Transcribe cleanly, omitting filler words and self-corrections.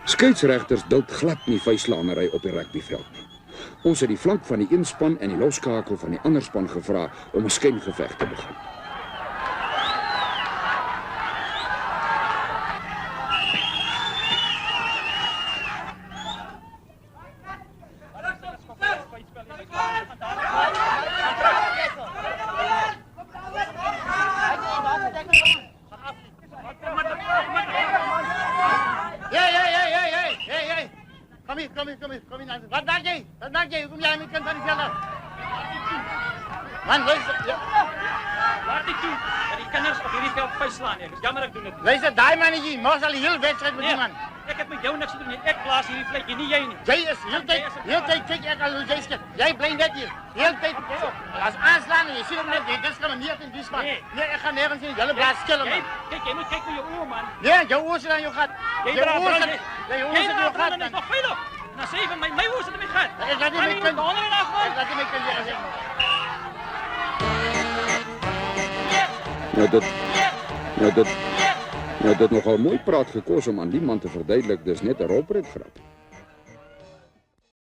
Skeieregters duld glad nie vuislanery op die rugbyveld nie. Ons het die flank van die een span en die loskakel van die ander span gevra om 'n skengeveg te begin. Kom hier. Wat maak jy? Hoekom jy aan die kant van die veld? Man, luister. Laat dit toe. Dat die kinders op hierdie veld vuislaan. Ek is jammer ek doen dit. Luister, daai mannetjie, mos al die hele wedstryd met die man. Ek het met jou niks te doen nie. Ek blaas hierdie vletjie, nie jy nie. Jy is heeltyd kyk ek al hoe jy skep. Jy bly net hier. Heeltyd. As aanslaan en jy sien hom net, jy diskrimineer in die span. Nee, ek gaan nêrens in julle blaas skille man. Kyk, jy moet kyk met jou oë man. Nee, jou oë sit aan jou gat. Jy dra brand. Jy oë sit aan jou gat. Dit is nog veilig. Nou sê vir my oë sit in my gat. Ek laat nie my kind. Ek laat nie my kind hier sê. Nou dit nogal mooi praat gekos om aan die man te verduidelik, dis net 'n rolpret grap.